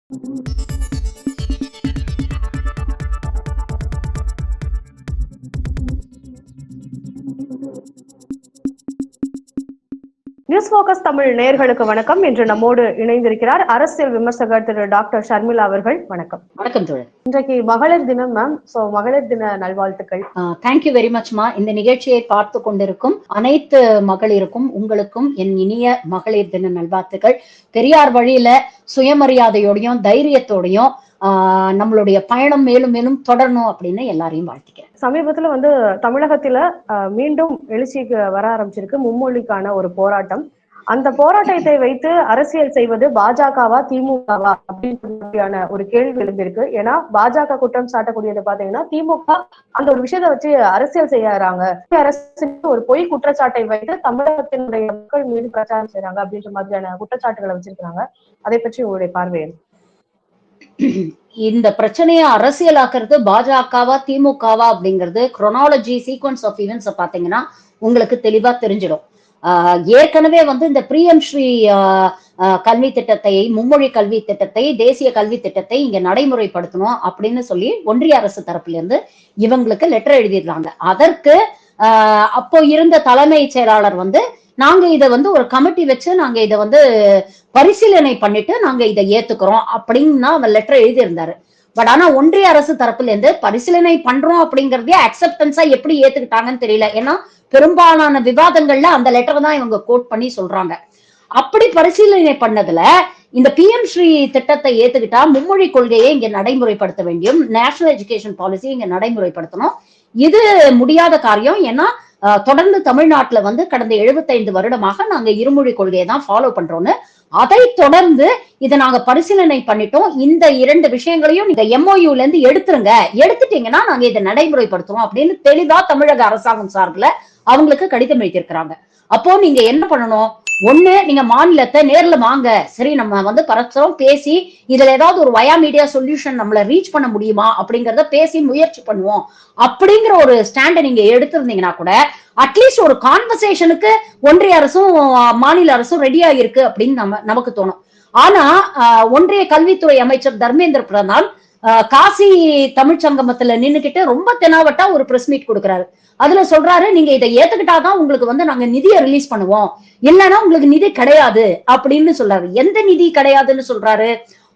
News focus Tamil நேயர்களுக்கு வணக்கம். இன்று நம்மோடு இணைந்திருக்கிறார் அரசியல் விமர்சகர் திரு டாக்டர் ஷர்மிளா அவர்கள். வணக்கம். வணக்கம் தோழர். இன்றைக்கு மகளிர் தினம் மேம். சோ மகளிர் தின நல்வாழ்த்துக்கள். தேங்க்யூ வெரி மச்மா. இந்த நிகழ்ச்சியை பார்த்து கொண்டிருக்கும் அனைத்து மகளிருக்கும் உங்களுக்கும் என் இனிய மகளிர் தின நல்வாழ்த்துக்கள். பெரியார் வழியில சுயமரியாதையோடையும் தைரியத்தோடையும் நம்மளுடைய பயணம் மேலும் மேலும் தொடரணும் அப்படின்னு எல்லாரையும் வாழ்த்திக்கிறேன். சமீபத்துல தமிழகத்துல மீண்டும் எழுச்சிக்கு வர ஆரம்பிச்சிருக்கு மும்மொழிக்கான ஒரு போராட்டம். அந்த போராட்டத்தை வைத்து அரசியல் செய்வது பாஜகவா திமுகவா அப்படின்ற ஒரு கேள்வி எழுந்திருக்கு. ஏன்னா பாஜக குற்றம் சாட்டக்கூடியது பாத்தீங்கன்னா திமுக அந்த ஒரு விஷயத்த வச்சு அரசியல் செய்யறாங்க, அரசு ஒரு பொய் குற்றச்சாட்டை வைத்து தமிழகத்தினுடைய மக்கள் மீது பிரச்சாரம் செய்யறாங்க அப்படின்ற மாதிரியான குற்றச்சாட்டுகளை வச்சிருக்காங்க. அதை பற்றி உங்களுடைய பார்வை? இந்த பிரச்சனையை அரசியலாக்குறது பாஜகவா திமுகவா அப்படிங்கிறது குரோனாலஜி சீக்வன்ஸ் ஆஃப் ஈவென்ட்ஸ் பாத்தீங்கன்னா உங்களுக்கு தெளிவா தெரிஞ்சிடும். ஏற்கனவே இந்த பிரியம் ஸ்ரீ கல்வி திட்டத்தை, மும்மொழி கல்வி திட்டத்தை, தேசிய கல்வி திட்டத்தை இங்க நடைமுறைப்படுத்தணும் அப்படின்னு சொல்லி ஒன்றிய அரசு தரப்புல இருந்து இவங்களுக்கு லெட்டர் எழுதிடுறாங்க. அதற்கு அப்போ இருந்த தலைமை செயலாளர் நாங்க இதை ஒரு கமிட்டி வச்சு நாங்க இதை பரிசீலனை பண்ணிட்டு நாங்க இதை ஏத்துக்கிறோம் அப்படின்னு அவர் லெட்டர் எழுதியிருந்தாரு. பட் ஆனா ஒன்றிய அரசு தரப்புல இருந்து பரிசீலனை பண்றோம் அப்படிங்கறதே அக்செப்டன்ஸா எப்படி ஏத்துக்கிட்டாங்கன்னு தெரியல. ஏன்னா பெரும்பாலான விவாதங்கள்ல அந்த லெட்டர் தான் இவங்க கோட் பண்ணி சொல்றாங்க. அப்படி பரிசீலனை பண்ணதுல இந்த PM ஸ்ரீ திட்டத்தை ஏத்துக்கிட்டா மும்மொழி கொள்கையை இங்க நடைமுறைப்படுத்த வேண்டியும், நேஷனல் எஜுகேஷன் பாலிசி இங்க நடைமுறைப்படுத்தணும். இது முடியாத காரியம். ஏன்னா தொடர்ந்து தமிழ்நாட்டுல கடந்த 75 வருடமாக நாங்க இருமொழி கொள்கையை தான் ஃபாலோ பண்றோம்னு, அதை தொடர்ந்து இதை நாங்க பரிசீலனை பண்ணிட்டோம். இந்த 2 விஷயங்களையும் இந்த MOUல இருந்து எடுத்துருங்க, எடுத்துட்டீங்கன்னா நாங்க இதை நடைமுறைப்படுத்துறோம் அப்படின்னு தெளிவா தமிழக அரசாங்கம் சார்பில் அவங்களுக்கு கடிதம் எழுதியிருக்கிறாங்க. அப்போ நீங்க என்ன பண்ணணும்? ஒண்ணு, நீங்க மாநிலத்தை நேர்ல வாங்க, சரி நம்ம பரஸ்பரம் பேசி இதுல ஏதாவது ஒரு வயா மீடியா சொல்யூஷன் நம்மள ரீச் பண்ண முடியுமா அப்படிங்கறத பேசி முயற்சி பண்ணுவோம் அப்படிங்கிற ஒரு ஸ்டாண்டை நீங்க எடுத்திருந்தீங்கன்னா கூட அட்லீஸ்ட் ஒரு கான்வர்சேஷனுக்கு ஒன்றிய அரசும் மாநில அரசும் ரெடியா இருக்கு அப்படின்னு நமக்கு தோணும். ஆனா ஒன்றிய கல்வித்துறை அமைச்சர் தர்மேந்திர பிரதான் காசி தமிழ் சங்கமத்துல நின்னுக்கிட்டு ரொம்ப தெனாவட்டா ஒரு பிரஸ் மீட் கொடுக்குறாரு. அதுல சொல்றாரு, நீங்க இதை ஏத்துக்கிட்டாதான் உங்களுக்கு நாங்க நிதியை ரிலீஸ் பண்ணுவோம், இல்லைன்னா உங்களுக்கு நிதி கிடையாது அப்படின்னு சொல்றாரு. எந்த நிதி கிடையாதுன்னு சொல்றாரு?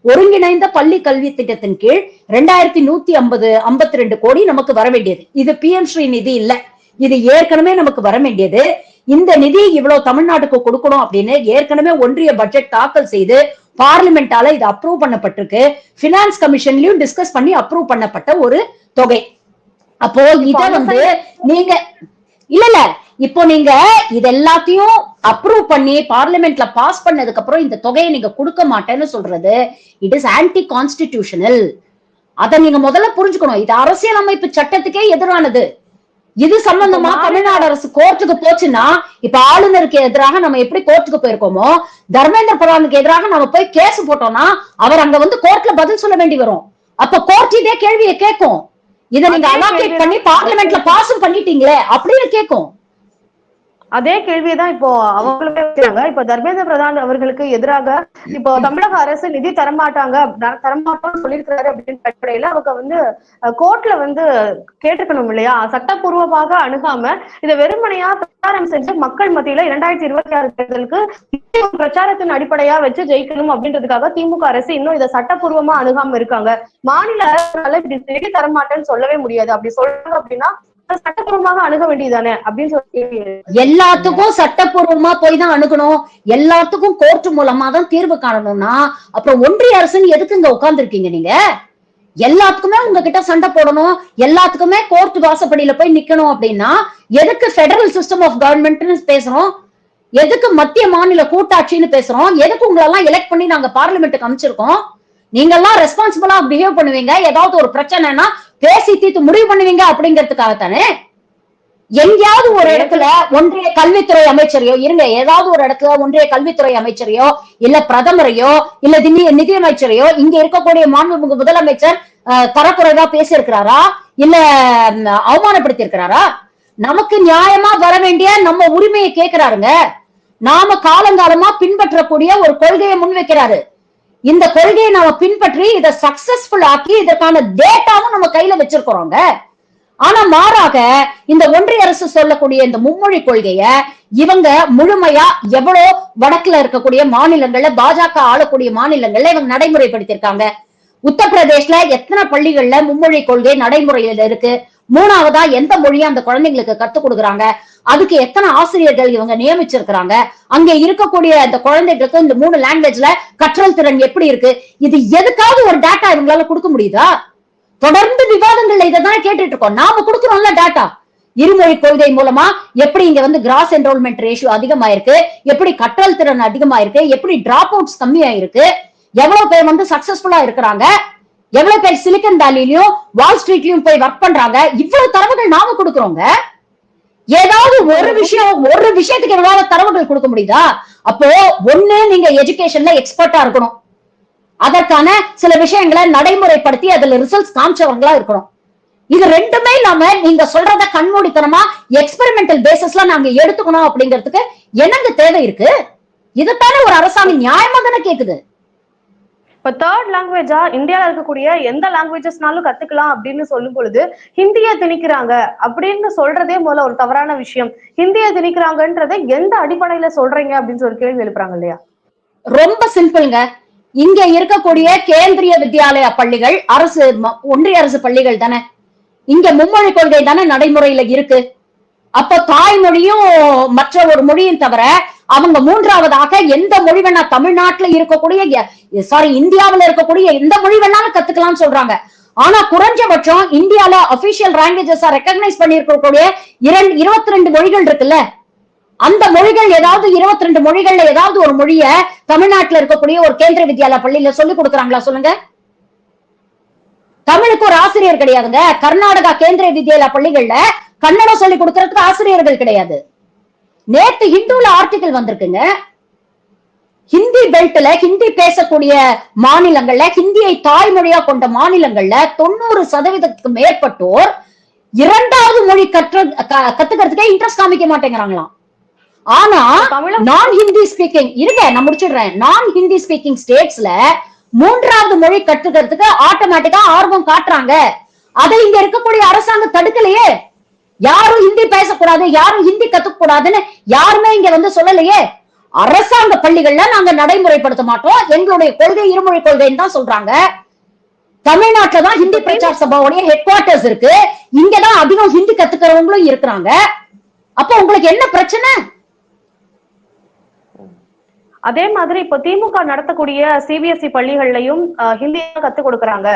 ஒருங்கிணைந்த பள்ளி கல்வி திட்டத்தின் கீழ் 2152 கோடி நமக்கு வர வேண்டியது. இது PM ஸ்ரீ நிதி இல்ல, இது ஏற்கனவே நமக்கு வர வேண்டியது. இந்த நிதி இவ்வளவு தமிழ்நாட்டுக்கு கொடுக்கணும் அப்படின்னு ஏற்கனவே ஒன்றிய பட்ஜெட் தாக்கல் செய்து பார்லிமெண்டால இது அப்ரூவ் பண்ணப்பட்டிருக்கு. பினான்ஸ் கமிஷன்லயும் டிஸ்கஸ் பண்ணி அப்ரூவ் பண்ணப்பட்ட ஒரு தொகை. அப்போ இத நீங்க இல்ல இப்போ நீங்க இது எல்லாத்தையும் அப்ரூவ் பண்ணி பார்லிமெண்ட்ல பாஸ் பண்ணதுக்கு அப்புறம் இந்த தொகையை நீங்க கொடுக்க மாட்டேன்னு சொல்றது இட் இஸ் ஆன்டி கான்ஸ்டிடியூஷனல். அதை நீங்க முதல்ல புரிஞ்சுக்கணும். இது அரசியலமைப்பு சட்டத்துக்கே எதிரானது. இது சம்பந்தமா தமிழ்நாடு அரசு கோர்ட்டுக்கு போச்சுன்னா, இப்ப ஆளுநருக்கு எதிராக நம்ம எப்படி கோர்ட்டுக்கு போயிருக்கோமோ, தர்மேந்திர பிரதானுக்கு எதிராக நம்ம போய் கேஸ் போட்டோம்னா அவர் அங்க கோர்ட்ல பதில் சொல்ல வேண்டி வரும். அப்ப கோர்ட் இதே கேள்வியை கேட்கும், இதை நீங்க அலோகேட் பண்ணி பார்லிமெண்ட்ல பாஸும் பண்ணிட்டீங்களே அப்படின்னு கேட்கும். அதே கேள்விதான் இப்போ அவங்களுமே வைக்கிறாங்க. இப்ப தர்மேந்திர பிரதான் அவர்களுக்கு எதிராக இப்போ தமிழக அரசு நிதி தரமாட்டோம்னு சொல்லியிருக்கிறாரு அப்படின்ற அடிப்படையில அவங்க கோர்ட்ல கேட்டுக்கணும் இல்லையா? சட்டப்பூர்வமாக அணுகாம இதை வெறுமனையா பிரச்சாரம் செஞ்சு மக்கள் மத்தியில 2026 தேர்தலுக்கு பிரச்சாரத்தின் அடிப்படையா வச்சு ஜெயிக்கணும் அப்படின்றதுக்காக திமுக அரசு இன்னும் இதை சட்டப்பூர்வமா அணுகாம இருக்காங்க. மாநில அரசால நிதி தரமாட்டேன்னு சொல்லவே முடியாது. அப்படி சொல்றாங்க அப்படின்னா சட்டப்பூர்வமாக அணுக வேண்டியதானே அப்படின்னு சொல்லி எல்லாத்துக்கும் சட்டப்பூர்வமா போய் தான் அணுகணும், எல்லாத்துக்கும் கோர்ட் மூலமா தான் தீர்வு காணணும்னா அப்புறம் ஒன்றிய அரசுன்னு எதுக்கு இங்க உட்கார்ந்து இருக்கீங்க? நீங்க எல்லாத்துக்குமே உங்ககிட்ட சண்டை போடணும், எல்லாத்துக்குமே கோர்ட் வாசப்படியில போய் நிக்கணும் அப்படின்னா எதுக்கு பெடரல் சிஸ்டம் ஆஃப் கவர்மெண்ட்னு பேசுறோம்? எதுக்கு மத்திய மாநில கூட்டாட்சின்னு பேசுறோம்? எதுக்கு உங்களெல்லாம் எலெக்ட் பண்ணி நாங்க பார்லிமெண்ட்டுக்கு அமைச்சிருக்கோம்? நீங்க எல்லாம் ரெஸ்பான்சிபிளா பிஹேவ் பண்ணுவீங்க, ஏதாவது ஒரு பிரச்சனைனா பேசி தீர்த்து முடிவு பண்ணுவீங்க அப்படிங்கிறதுக்காகத்தானே. எங்கேயாவது ஒரு இடத்துல ஒன்றிய கல்வித்துறை அமைச்சரையோ ஏதாவது ஒரு இடத்துல ஒன்றிய கல்வித்துறை அமைச்சரையோ இல்ல பிரதமரையோ இல்ல நிதி அமைச்சரையோ இங்க இருக்கக்கூடிய மாண்புமிகு முதலமைச்சர் தரக்குறைவா பேசியிருக்கிறாரா இல்ல அவமானப்படுத்தி இருக்கிறாரா? நமக்கு நியாயமா வர வேண்டிய நம்ம உரிமையை கேட்கிறாருங்க. நாம காலங்காலமா பின்பற்றக்கூடிய ஒரு கொள்கையை முன்வைக்கிறாரு. இந்த கொள்கையை நாம பின்பற்றி இதை சக்சஸ்ஃபுல் ஆக்கி இதற்கான டேட்டாவும் நம்ம கையில வச்சிருக்கிறோங்க. ஆனா மாறாக இந்த ஒன்றிய அரசு சொல்லக்கூடிய இந்த மும்மொழி கொள்கைய இவங்க முழுமையா எவ்வளவு வடக்குல இருக்கக்கூடிய மாநிலங்கள்ல, பாஜக ஆளக்கூடிய மாநிலங்கள்ல இவங்க நடைமுறைப்படுத்திருக்காங்க. உத்தரப்பிரதேஷ்ல எத்தனை பள்ளிகள்ல மும்மொழி கொள்கை நடைமுறையில இருக்கு? மூணாவதா எந்த மொழியை அந்த குழந்தைங்களுக்கு கத்துக் கொடுக்குறாங்க? அதுக்கு எத்தனை ஆசிரியர்கள் இவங்க நியமிச்சிருக்கிறாங்க? அங்க இருக்கக்கூடிய அந்த குழந்தைகளுக்கு இந்த 3 லாங்குவேஜ்ல கற்றல் திறன் எப்படி இருக்கு? இது எதுக்காவது ஒரு டேட்டா இவங்களால கொடுக்க முடியுதா? தொடர்ந்து விவாதங்கள்ல இதான் கேட்டுட்டு இருக்கோம். நாம கொடுக்குறோம்ல டேட்டா. இருமொழி கொள்கை மூலமா எப்படி இங்க வந்து கிராஸ் என்ரோல்மெண்ட் ரேஷியோ அதிகமாயிருக்கு, எப்படி கற்றல் திறன் அதிகமாயிருக்கு, எப்படி டிராப் அவுட்ஸ் கம்மியாயிருக்கு, எவ்வளவு பேர் வந்து சக்சஸ்ஃபுல்லா இருக்கிறாங்க, எவ்வளவு பேர் சிலிக்கன் வேலிலையும் வால் ஸ்ட்ரீட்லயும் போய் ஒர்க் பண்றாங்க, இவ்வளவு தரவுகள் நாம கொடுக்குறோங்க. ஏதாவது ஒரு விஷயத்துக்கு எவ்வளவு தரவுகள் கொடுக்க முடியுதா? அப்போ ஒண்ணு நீங்க எஜுகேஷன்ல எக்ஸ்பர்ட்டா இருக்கணும், அதற்கான சில விஷயங்களை நடைமுறைப்படுத்தி அதுல ரிசல்ட்ஸ் காமிச்சவங்களா இருக்கணும். இது ரெண்டுமே இல்லாம நீங்க சொல்றத கண்மூடித்தனமா எக்ஸ்பெரிமெண்டல் பேசிஸ்ல நாங்க எடுத்துக்கணும் அப்படிங்கிறதுக்கு என்னங்க தேவை இருக்கு? இதுதானே ஒரு அரசாங்கம் நியாயமா தானே கேக்குது. இப்ப தேர்ட் லாங்குவேஜா இந்தியால இருக்கக்கூடிய எந்த லாங்குவேஜஸ்னாலும் கத்துக்கலாம் அப்படின்னு சொல்லும் பொழுது ஹிந்தியை திணிக்கிறாங்க அப்படின்னு சொல்றதே முதல்ல ஒரு தவறான விஷயம். ஹிந்தியை திணிக்கிறாங்கன்றதை எந்த அடிப்படையில சொல்றீங்க அப்படின்னு ஒரு கேள்வி எழுப்புறாங்க இல்லையா? ரொம்ப சிம்பிள்ங்க. இங்க இருக்கக்கூடிய கேந்திரிய வித்யாலயா பள்ளிகள் அரசு, ஒன்றிய அரசு பள்ளிகள் தானே. இங்க மும்மொழி கொள்கை தானே நடைமுறையில இருக்கு. அப்ப தாய்மொழியும் மற்ற ஒரு மொழியும் தவிர அவங்க மூன்றாவதாக எந்த மொழி வேணா தமிழ்நாட்டுல இருக்கக்கூடிய இந்தியாவில இருக்கக்கூடிய எந்த மொழி வேணாலும் கத்துக்கலாம்னு சொல்றாங்க. ஆனா குறைஞ்சபட்சம் இந்தியால அபிஷியல் லாங்குவேஜஸ் ரெகக்னைஸ் பண்ணிருக்கக்கூடிய 22 மொழிகள் இருக்குல்ல, அந்த மொழிகள் ஏதாவது 22 மொழிகள்ல ஏதாவது ஒரு மொழிய தமிழ்நாட்டுல இருக்கக்கூடிய ஒரு கேந்திர வித்யாலயா பள்ளியில சொல்லி கொடுக்குறாங்களா சொல்லுங்க? தமிழுக்கு ஒரு ஆசிரியர் கிடையாதுங்க. கர்நாடகா கேந்திர வித்யாலயா பள்ளிகள்ல கன்னடம் சொல்லி கொடுக்கறதுக்கு ஆசிரியர்கள் கிடையாது. நேத்து ஹிந்துல ஆர்டிகல் வந்திருக்குங்க. ஹிந்தி பெல்ட்ல ஹிந்தி பேசக்கூடிய மாநிலங்கள்ல, ஹிந்தியை தாய்மொழியா கொண்ட மாநிலங்கள்ல 90% மேற்பட்டோர் 2வது மொழி கத்துக்கிறதுக்கே இன்ட்ரெஸ்ட் காமிக்க மாட்டேங்கிறாங்களாம். ஆனா நான் ஹிந்தி ஸ்பீக்கிங் நான் முடிச்சிடுறேன். நான் ஹிந்தி ஸ்பீக்கிங் ஸ்டேட்ஸ்ல 3வது மொழி கத்துக்கிறதுக்கு ஆட்டோமேட்டிக்கா ஆர்வம் காட்டுறாங்க. அதை இங்க இருக்கக்கூடிய அரசாங்கம் தடுக்கலையே. யாரும் ஹிந்தி பேசக்கூடாது, யாரும் ஹிந்தி கத்துக்க கூடாதுன்னு யாருமே இங்க வந்து சொல்லலையே. அரசாங்க பள்ளிகள்ல நாங்க நடைமுறைப்படுத்த மாட்டோம், எங்களுடைய கொள்கை இருமொழி கொள்கைன்னு தான் சொல்றாங்க. தமிழ்நாட்டுல தான் ஹிந்தி பிரச்சார சபாவுடைய ஹெட் குவார்டர்ஸ் இருக்கு. இங்கதான் அதிகம் ஹிந்தி கத்துக்கிறவங்களும் இருக்கிறாங்க. அப்ப உங்களுக்கு என்ன பிரச்சனை? அதே மாதிரி இப்ப திமுக நடத்தக்கூடிய சிபிஎஸ்இ பள்ளிகள்லயும் ஹிந்தி கத்துக் கொடுக்கறாங்க,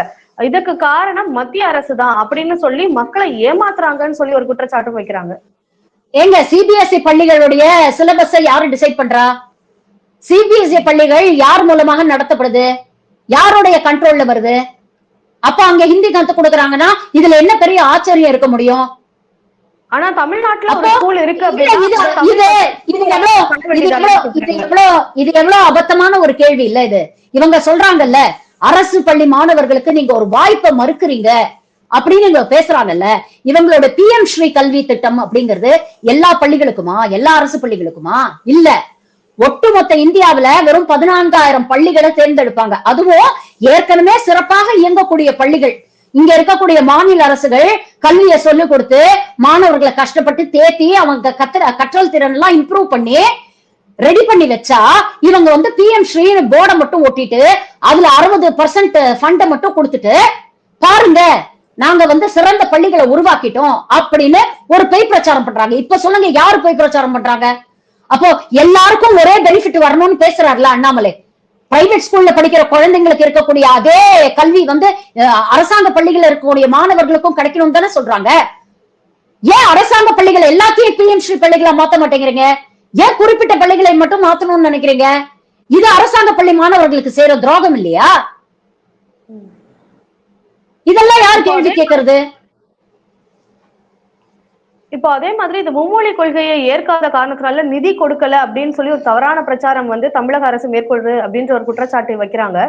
இதுக்கு காரணம் மத்திய அரசு தான் அப்படின்னு சொல்லி மக்களை ஏமாத்துறாங்கன்னு சொல்லி ஒரு குற்றச்சாட்டும் வைக்கிறாங்க. ஏங்க சிபிஎஸ்இ பள்ளிகளுடைய சிலபஸை யாரு டிசைட் பண்றா? சிபிஎஸ்இ பள்ளிகள் யார் மூலமாக நடத்தப்படுது? யாருடைய கண்ட்ரோல்ல வருது? அப்ப அங்க ஹிந்தி கத்துக் கொடுக்கறாங்கன்னா இதுல என்ன பெரிய ஆச்சரியம் இருக்க முடியும்? ஆனா தமிழ்நாட்டுல ஒரு ஸ்கூல் இருக்கு. இது எவ்வளவு அபத்தமான ஒரு கேள்வி இல்ல இது. இவங்க சொல்றாங்கல்ல, அரசு பள்ளி மாணவர்களுக்கு நீங்க ஒரு வாய்ப்பை மறுக்கிறீங்க அப்படின்னு இவங்க பேசுறாங்கல்ல. இவங்களோட பிஎம் ஸ்ரீ கல்வி திட்டம் அப்படிங்கிறது எல்லா பள்ளிகளுக்குமா, எல்லா அரசு பள்ளிகளுக்குமா? இல்ல, ஒட்டுமொத்த இந்தியாவில வெறும் 14,000 பள்ளிகளை தேர்ந்தெடுப்பாங்க. அதுவும் ஏற்கனவே சிறப்பாக இயங்கக்கூடிய பள்ளிகள். இங்க இருக்கக்கூடிய மாநில அரசுகள் கல்வியை சொல்லிக் கொடுத்து மாணவர்களை கஷ்டப்பட்டு தேத்தி அவங்க கற்றல் திறன் எல்லாம் இம்ப்ரூவ் பண்ணி ரெடி பண்ணி வச்சா, இவங்க வந்து பிஎம் ஸ்ரீ போர்டை மட்டும் ஒட்டிட்டு அதுல 60% ஃபண்டை மட்டும் கொடுத்துட்டு பாருங்க நாங்க வந்து சிறந்த பள்ளிகளை உருவாக்கிட்டோம் அப்படின்னு ஒரு பொய் பிரச்சாரம் பண்றாங்க. இப்ப சொல்லுங்க, யாரு பொய் பிரச்சாரம் பண்றாங்க? அப்போ எல்லாருக்கும் ஒரே பெனிஃபிட் வரணும்னு பேசுறாருல அண்ணாமலை. பிரைவேட் ஸ்கூல்ல படிக்கிற குழந்தைங்களுக்கு இருக்கக்கூடிய அதே கல்வி வந்து அரசாங்க பள்ளிகள் இருக்கக்கூடிய மாணவர்களுக்கும் கிடைக்கணும் தானே சொல்றாங்க. ஏன் அரசாங்க பள்ளிகள் எல்லாத்தையும் பிஎம் ஸ்ரீ பள்ளிகளை மாத்த மாட்டேங்கிறீங்க? ஏன் குறிப்பிட்ட பள்ளிகளை மட்டும் மாத்தணும்னு நினைக்கிறீங்க? இது அரசாங்க பள்ளி மாணவர்களுக்கு செய்யற துரோகம் இல்லையா? இதெல்லாம் யார் கேள்வி கேட்கறது? இப்போ அதே மாதிரி இந்த மும்மொழி கொள்கையை ஏற்காத காரணத்தினால நிதி கொடுக்கல அப்படின்னு சொல்லி ஒரு தவறான பிரச்சாரம் வந்து தமிழக அரசு மேற்கொள்ளுது அப்படின்ற ஒரு குற்றச்சாட்டு வைக்கிறாங்க.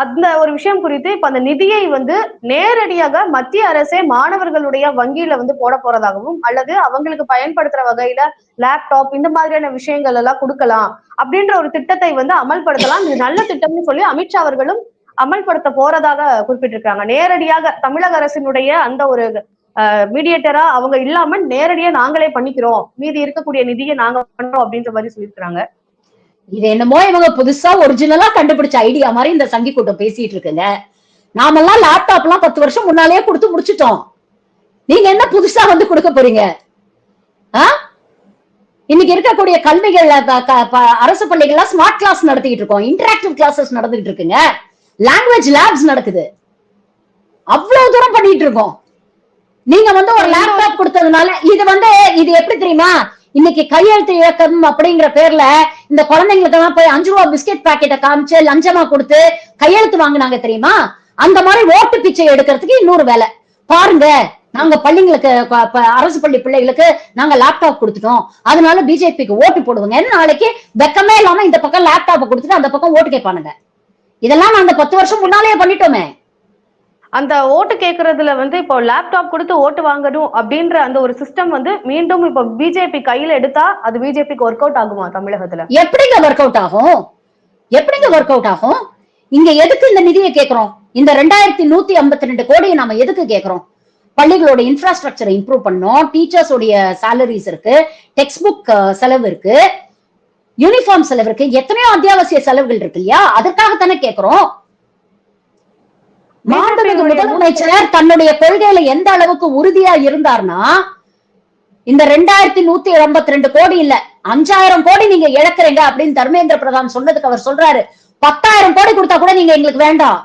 அந்த ஒரு விஷயம் குறித்து இப்ப அந்த நிதியை வந்து நேரடியாக மத்திய அரசே மாணவர்களுடைய வங்கியில வந்து போட போறதாகவும் அல்லது அவங்களுக்கு பயன்படுத்துற வகையில லேப்டாப் இந்த மாதிரியான விஷயங்கள் எல்லாம் கொடுக்கலாம் அப்படின்ற ஒரு திட்டத்தை வந்து அமல்படுத்தலாம். இது நல்ல திட்டம்னு சொல்லி அமித்ஷா அவர்களும் அமல்படுத்த போறதாக குறிப்பிட்டிருக்காங்க. நேரடியாக தமிழக அரசினுடைய அந்த ஒரு மீடியேட்டரா அவங்க இல்லாம நேரடியா நாங்களே பண்ணிக்கிறோம், மீதி இருக்கக்கூடிய நிதியை நாங்க பண்றோம் அப்படின்ற மாதிரி சொல்லியிருக்காங்க. இது என்னமோ இவங்க புதுசா ஒரிஜினலா கண்டுபிடிச்ச ஐடியா மாதிரி இந்த சங்கி கூட்டம் பேசிட்டு இருக்குங்க. நாமெல்லாம் லேப்டாப் எல்லாம் 10 வருஷம் முன்னாலேயே கொடுத்து முடிச்சிட்டோம். நீங்க என்ன புதுசா வந்து கொடுக்க போறீங்க? இன்னைக்கு இருக்கக்கூடிய கல்விகள் அரசு பள்ளிகள்லாம் ஸ்மார்ட் கிளாஸ் நடத்திட்டு இருக்கோம், இன்டராக்டிவ் கிளாஸஸ் நடந்துட்டு இருக்குங்க, லாங்குவேஜ் லேப்ஸ் நடக்குது, அவ்வளவு தூரம் பண்ணிட்டு இருக்கோம். நீங்க வந்து ஒரு லேப்டாப் கொடுத்ததுனால இது எப்படி தெரியுமா? இன்னைக்கு கையெழுத்து இயக்கம் அப்படிங்கிற பேர்ல இந்த குழந்தைங்களுக்கு எல்லாம் போய் 5 ரூபாய் பிஸ்கெட் பாக்கெட்டை காமிச்சு லஞ்சமா கொடுத்து கையெழுத்து வாங்கினாங்க தெரியுமா? அந்த மாதிரி ஓட்டு பிச்சை எடுக்கிறதுக்கு இன்னொரு வேலை பாருங்க. நாங்க பள்ளிங்களுக்கு அரசு பள்ளி பிள்ளைகளுக்கு நாங்க லேப்டாப் கொடுத்துட்டோம், அதனால பிஜேபிக்கு ஓட்டு போடுவாங்க. நாளைக்கு வெக்கமே இல்லாம இந்த பக்கம் லேப்டாப் கொடுத்துட்டு அந்த பக்கம் ஓட்டு கேட்பானுங்க. இதெல்லாம் நாங்க 10 வருஷம் முன்னாலேயே பண்ணிட்டோமே. அந்த ஓட்டு கேட்கறதுல வந்து இப்போ லேப்டாப் கொடுத்து ஓட்டு வாங்கணும் அப்படின்ற அந்த ஒரு சிஸ்டம் வந்து மீண்டும் இப்போ பிஜேபி கையில எடுத்தா அது பிஜேபிக்கு ஒர்க் அவுட் ஆகுமா தமிழகத்துல? எப்படிங்க ஒர்க் அவுட் ஆகும்? எப்படிங்க ஒர்க் அவுட் ஆகும்? இங்க எதுக்கு இந்த நிதியை கேட்கிறோம்? இந்த 2152 கோடியை நாம எதுக்கு கேட்கிறோம்? பள்ளிகளோட இன்ஃப்ராஸ்ட்ரக்சரை இம்ப்ரூவ் பண்ணோம், டீச்சர்ஸ் உடைய சாலரிஸ் இருக்கு, டெக்ஸ்ட் புக் செலவு இருக்கு, யூனிஃபார்ம் செலவு இருக்கு, எத்தனையோ அத்தியாவசிய செலவுகள் இருக்கு இல்லையா? அதற்காகத்தானே கேட்கிறோம். மாண்புமிகு முதலமைச்சர் தன்னுடைய கொள்கையில எந்த அளவுக்கு உறுதியா இருந்தார்னா, இந்த 2152 கோடி இல்ல 5000 கோடி நீங்க இழக்கிறீங்க அப்படின்னு தர்மேந்திர பிரதான் சொன்னதுக்கு அவர் சொல்றாரு, 10,000 கோடி கொடுத்தா கூட நீங்க எங்களுக்கு வேண்டாம்,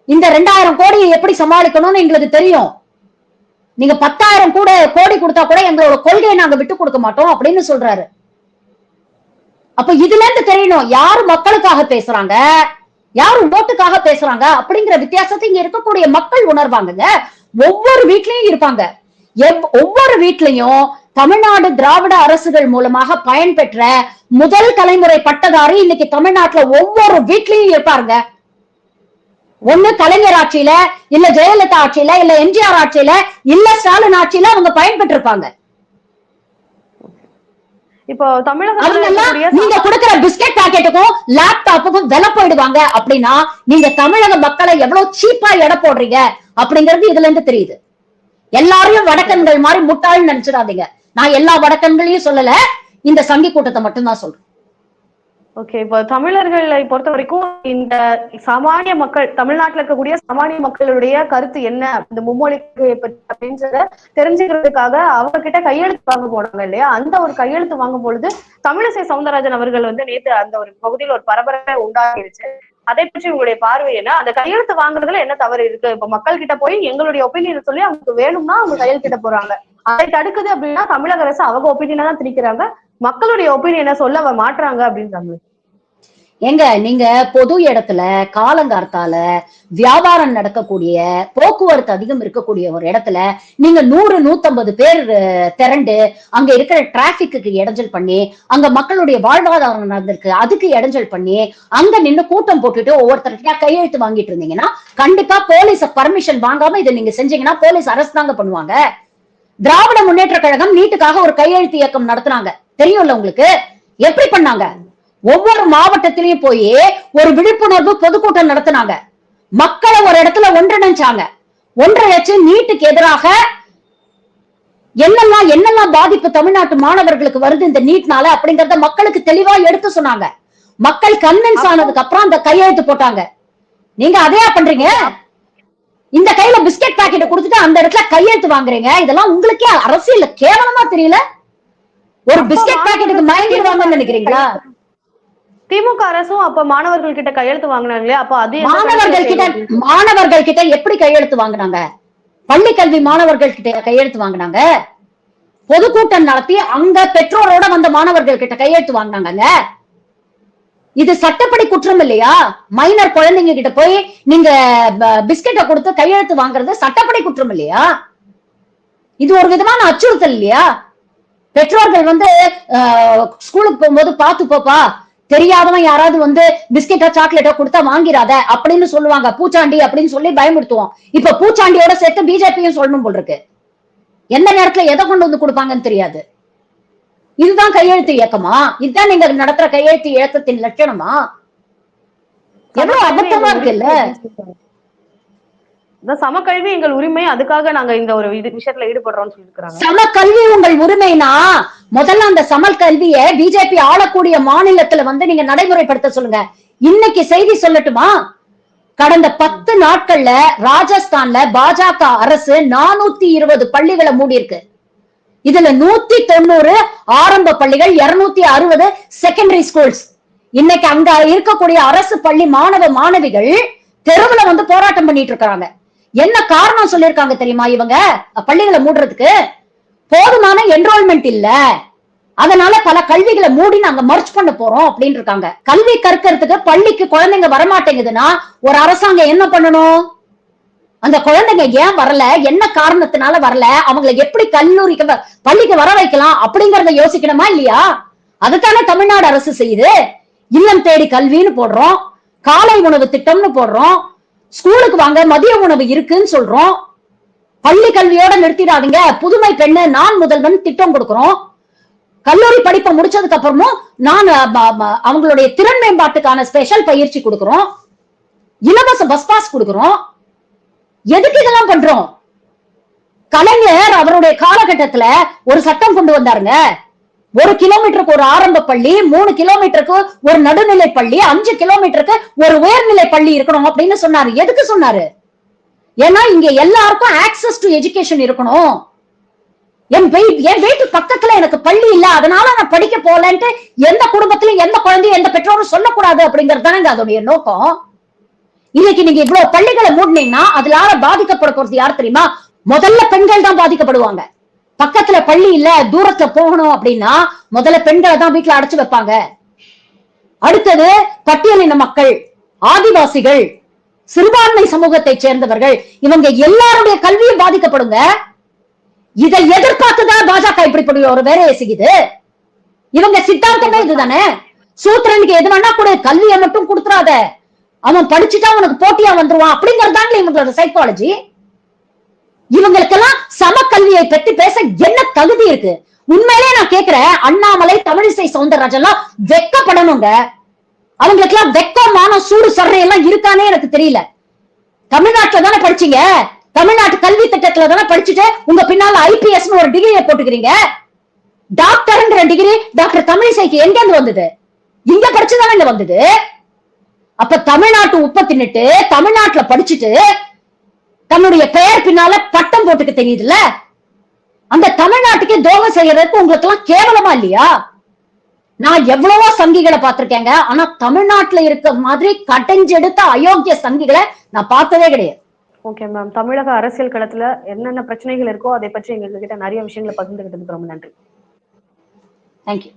இந்த 2000 கோடியை எப்படி சமாளிக்கணும்னு எங்களுக்கு தெரியும், நீங்க 10,000 கோடி கொடுத்தா கூட எங்களோட கொள்கையை நாங்க விட்டு கொடுக்க மாட்டோம் அப்படின்னு சொல்றாரு. அப்ப இதுல இருந்து தெரியணும் யாரு மக்களுக்காக பேசுறாங்க, யாரு ஓட்டுக்காக பேசுறாங்க அப்படிங்கிற வித்தியாசத்தை இங்க இருக்கக்கூடிய மக்கள் உணர்வாங்க. ஒவ்வொரு வீட்லயும் இருப்பாங்க. ஒவ்வொரு வீட்லயும் தமிழ்நாடு திராவிட அரசுகள் மூலமாக பயன்பெற்ற முதல் தலைமுறை பட்டதாரி இன்னைக்கு தமிழ்நாட்டுல ஒவ்வொரு வீட்லயும் இருப்பாருங்க. ஒண்ணு கலைஞர் ஆட்சியில, இல்ல ஜெயலலிதா ஆட்சியில, இல்ல எம்ஜிஆர் ஆட்சியில, இல்ல ஸ்டாலின் ஆட்சியில அவங்க பயன்பெற்றிருப்பாங்க. இப்போ தமிழக நீங்க கொடுக்கிற பிஸ்கெட் பாக்கெட்டுக்கும் லேப்டாப்புக்கும் விலை போயிடுவாங்க அப்படின்னா நீங்க தமிழக மக்களை எவ்வளவு சீப்பா எடை போடுறீங்க அப்படிங்கிறது இதுல இருந்து தெரியுது. எல்லாரையும் வடக்கன்கள் மாதிரி முட்டாள்னு நினைச்சிடாதீங்க. நான் எல்லா வடக்கன்களையும் சொல்லல, இந்த சங்கி கூட்டத்தை மட்டும்தான் சொல்றேன். ஓகே, இப்போ தமிழர்களை பொறுத்த வரைக்கும் இந்த சாமானிய மக்கள், தமிழ்நாட்டில் இருக்கக்கூடிய சாமானிய மக்களுடைய கருத்து என்ன, இந்த மும்மொழிக்கு அப்படின்றத தெரிஞ்சுக்கிறதுக்காக அவங்க கிட்ட கையெழுத்து வாங்க போனாங்க இல்லையா? அந்த ஒரு கையெழுத்து வாங்கும் பொழுது தமிழிசை சவுந்தரராஜன் அவர்கள் வந்து நேற்று அந்த ஒரு பகுதியில் ஒரு பரபரப்பை உண்டாகிடுச்சு. அதை பற்றி உங்களுடைய பார்வை என்ன? அந்த கையெழுத்து வாங்குறதுல என்ன தவறு இருக்கு? இப்ப மக்கள் கிட்ட போய் எங்களுடைய ஒப்பீனியன் சொல்லி அவங்களுக்கு வேணும்னா அவங்க கையெழுத்திட்ட போறாங்க, அதை தடுக்குது அப்படின்னா தமிழக அரசு அவங்க ஒப்பீனியனா தான் திணிக்கிறாங்க, மக்களுடைய ஒப்பீனியனை சொல்ல மாட்டுறாங்க அப்படின்றாங்க. எங்க நீங்க பொது இடத்துல காலங்கார்த்தால வியாபாரம் நடக்கக்கூடிய, போக்குவரத்து அதிகம் இருக்கக்கூடிய ஒரு இடத்துல நீங்க 100-150 பேர் திரண்டு அங்க இருக்கிற டிராபிக்கு இடைஞ்சல் பண்ணி, அங்க மக்களுடைய வாழ்வாதாரம் நடந்திருக்கு அதுக்கு இடைஞ்சல் பண்ணி, அங்க நின்று கூட்டம் போட்டுட்டு ஒவ்வொருத்தருக்கா கையெழுத்து வாங்கிட்டு இருந்தீங்கன்னா கண்டிப்பா போலீஸ் பர்மிஷன் வாங்காம இதை நீங்க செஞ்சீங்கன்னா போலீஸ் அரசு தாங்க பண்ணுவாங்க. திராவிட முன்னேற்ற கழகம் நீட்டுக்காக ஒரு கையெழுத்து இயக்கம் நடத்தினாங்க, தெரியும்ல உங்களுக்கு? எப்படி பண்ணாங்க? ஒவ்வொரு மாவட்டத்திலையும் போய் ஒரு விழிப்புணர்வு பொதுக்கூட்டம் நடத்தினாங்க, மக்களை ஒரு இடத்துல ஒன்றிணைச்சாங்க. ஒன்றிணைச்சு நீட்டுக்கு எதிராக என்னெல்லாம் பாதிப்பு தமிழ்நாட்டு மாணவர்களுக்கு வருது இந்த நீட்னால அப்படிங்கறத மக்களுக்கு தெளிவா எடுத்து சொன்னாங்க. மக்கள் கன்வின்ஸ் ஆனதுக்கு அப்புறம் அந்த கையெழுத்து போட்டாங்க. நீங்க அதையா பண்றீங்க? இந்த கையில பிஸ்கெட் பாக்கெட் கொடுத்துட்டு அந்த இடத்துல கையெழுத்து வாங்குறீங்க. இதெல்லாம் உங்களுக்கே அரசியல் கேவலமா தெரியல? ஒரு பிஸ்கெட் பாக்கெட்டுக்கு மயங்கிடுவாங்கன்னு நினைக்கிறீங்களா? திமுக அரசும் அப்ப மாணவர்கள் கிட்ட கையெழுத்து வாங்கினாங்களே, அப்ப அது மாணவர்கள் கிட்ட எப்படி கையெழுத்து வாங்கினாங்க? பள்ளி கல்வி மாணவர்கள் கிட்ட கையெழுத்து வாங்கினாங்க. பொதுக்கூட்டம் நடத்தி அங்க பெற்றோரோட வந்த மாணவர்கள் கிட்ட கையெழுத்து வாங்கினாங்க. இது சட்டப்படி குற்றம் இல்லையா? மைனர் குழந்தைங்க கிட்ட போய் நீங்க பிஸ்கெட்டை கொடுத்து கையெழுத்து வாங்குறது சட்டப்படி குற்றம் இல்லையா? இது ஒரு விதமான அச்சுறுத்தல் இல்லையா? பெற்றோர்கள் வந்து ஸ்கூலுக்கு போகும்போது பாத்து போப்பா, தெரியாதவன் யாராவது வந்து பிஸ்கெட்டோ சாக்லேட்டோ கொடுத்தா வாங்கிராத அப்படின்னு சொல்லுவாங்க, பூச்சாண்டி அப்படின்னு சொல்லி பயமுறுத்துவோம். இப்ப பூச்சாண்டியோட சேர்த்து பிஜேபியும் சொல்லணும் போல் இருக்கு. எந்த நேரத்துல எதை கொண்டு வந்து கொடுப்பாங்கன்னு தெரியாது. இதுதான் கையெழுத்து இயக்கமா? இதுதான் நீங்க நடத்துற கையெழுத்து இயக்கத்தின் லட்சணமா? எவ்வளவு அபத்தமா இருக்குல்ல. சமக்கல்வி எங்கள் உரிமை, அதுக்காக நாங்க இந்த ஒரு விஷயத்துல ஈடுபடுறோம்னு சொல்லிருக்காங்க. சமக்கல்வி உங்கள் உரிமைனா முதல்ல அந்த சமக்கல்வியை பிஜேபி ஆளக்கூடிய மாநிலத்துல வந்து நீங்க நடைமுறைப்படுத்த சொல்லுங்க. இன்னைக்கு செய்தி சொல்லட்டுமா? கடந்த 10 நாட்கள்ல ராஜஸ்தான்ல பாஜக அரசு 420 பள்ளிகளை மூடி இருக்கு. இதுல 190 ஆரம்ப பள்ளிகள், 260 செகண்டரி ஸ்கூல்ஸ். இன்னைக்கு அங்க இருக்கக்கூடிய அரசு பள்ளி மாணவ மாணவிகள் தெருவுல வந்து போராட்டம் பண்ணிட்டு இருக்காங்க. என்ன காரணம் சொல்லிருக்காங்க தெரியுமா? இவங்க பள்ளிகளை மூடுறதுக்கு போதுமான என்ரோல்மெண்ட் இல்ல, அதனால பல கல்விகளை மூடி நாங்க மர்ச் பண்ண போறோம் அப்படின்னு இருக்காங்க. கல்வி கற்கிறதுக்கு பள்ளிக்கு குழந்தைங்க வரமாட்டேங்குதுன்னா ஒரு அரசாங்கம் என்ன பண்ணணும்? அந்த குழந்தைங்க ஏன் வரல, என்ன காரணத்தினால வரல, அவங்களை எப்படி கல்லூரிக்கு பள்ளிக்கு வர வைக்கலாம் அப்படிங்கறத யோசிக்கணுமா இல்லையா? அதுதானே தமிழ்நாடு அரசு செய்யுது. இல்லம் தேடி கல்வின்னு போடுறோம், காலை உணவு திட்டம்னு போடுறோம், ஸ்கூலுக்கு வாங்க மதிய உணவு இருக்குன்னு சொல்றோம். பள்ளி கல்வியோட நிறுத்திடாதீங்க, புதுமை பெண்ணு நான் முதல்வன் திட்டம் கொடுக்கிறோம். கல்லூரி படிப்பை முடிச்சதுக்கு அப்புறமும் நான் அவங்களுடைய திறன் மேம்பாட்டுக்கான ஸ்பெஷல் பயிற்சி கொடுக்கிறோம், இலவச பஸ் பாஸ் கொடுக்கிறோம். எதுக்கு இதெல்லாம் பண்றோம்? கலைஞர் அவருடைய காலகட்டத்துல ஒரு சட்டம் கொண்டு வந்தாருங்க. 1 கிலோமீட்டருக்கு ஒரு ஆரம்ப பள்ளி, 3 கிலோமீட்டருக்கு ஒரு நடுநிலை பள்ளி, 5 கிலோமீட்டருக்கு ஒரு உயர்நிலை பள்ளி இருக்கணும் அப்படின்னு சொன்னாரு. எதுக்கு சொன்னாரு? ஏன்னா இங்க எல்லாருக்கும் ஆக்சஸ் டு எஜுகேஷன் இருக்கணும். என் வீட்டு பக்கத்துல எனக்கு பள்ளி இல்ல, அதனால நான் படிக்க போலன்ட்டு எந்த குடும்பத்திலும் எந்த குழந்தையும் எந்த பெற்றோரும் சொல்லக்கூடாது அப்படிங்கிறது தானே அதோடைய நோக்கம். இன்னைக்கு நீங்க இவ்வளவு பள்ளிகளை மூடினீங்கன்னா அதனால பாதிக்கப்பட போறது யார் தெரியுமா? முதல்ல பெண்கள் தான் பாதிக்கப்படுவாங்க. பக்கத்துல பள்ளி இல்ல, தூரத்துல போகணும் அப்படின்னா முதல்ல பெண்களை தான் வீட்டுல அடைச்சு வைப்பாங்க. அடுத்தது பட்டியலின மக்கள், ஆதிவாசிகள், சிறுபான்மை சமூகத்தை சேர்ந்தவர்கள், இவங்க எல்லாருடைய கல்வியும் பாதிக்கப்படுங்க. இதை எதிர்பார்த்துதான் பாஜக இப்படி ஒரு வேலையை செய்யுது. இவங்க சித்தாந்தமே இதுதானே. சூத்திரனுக்கு எது வேணா கூட, கல்வியை மட்டும் கொடுத்துறாத, அவன் படிச்சுட்டா உனக்கு போட்டியா வந்துருவான் அப்படிங்கறதாங்க இவங்களோட சைக்காலஜி. இவங்களுக்கெல்லாம் சம கல்வியை பற்றி பேச என்ன தகுதி இருக்கு? உண்மையிலே நான் கேக்குறேன், அண்ணாமலை, தமிழிசை சவுந்தரராஜன் எல்லாம் வெக்கப்படணுங்க. அவங்களுக்கு எல்லாம் வெக்கம், மானம், சூடு சர்றை எல்லாம் இருக்கானே எனக்கு தெரியல. தமிழ்நாட்டுல தானே படிச்சீங்க, தமிழ்நாட்டு கல்வி திட்டத்துல தானே படிச்சுட்டு உங்க பின்னால IPS ஒரு டிகிரியை போட்டுக்கிறீங்க. டாக்டர்ங்கிற டிகிரி டாக்டர் தமிழிசைக்கு எங்க இருந்து வந்தது? இங்க படிச்சுதானே இங்க வந்தது. அப்ப தமிழ்நாட்டு உப்ப தின்னுட்டு தமிழ்நாட்டுல படிச்சுட்டு தன்னுடைய பெயர் பின்னால பட்டம் போட்டுக்க தெரியுதுல்ல, அந்த தமிழ்நாட்டுக்கு துரோகம் செய்யறதுக்கு உங்களுக்கு எல்லாம் கேவலமா இல்லையா? நான் எவ்வளவோ சங்கிகளை பார்த்திருக்கேங்க, ஆனா தமிழ்நாட்டுல இருக்க மாதிரி கடைஞ்செடுத்த அயோக்கிய சங்கிகளை நான் பார்த்ததே கிடையாது. ஓகே மேம், தமிழக அரசியல் களத்துல என்னென்ன பிரச்சனைகள் இருக்கோ அதை பற்றி எங்ககிட்ட நிறைய விஷயங்களை பகிர்ந்துகிட்டதுக்கு ரொம்ப நன்றி. தேங்க்யூ.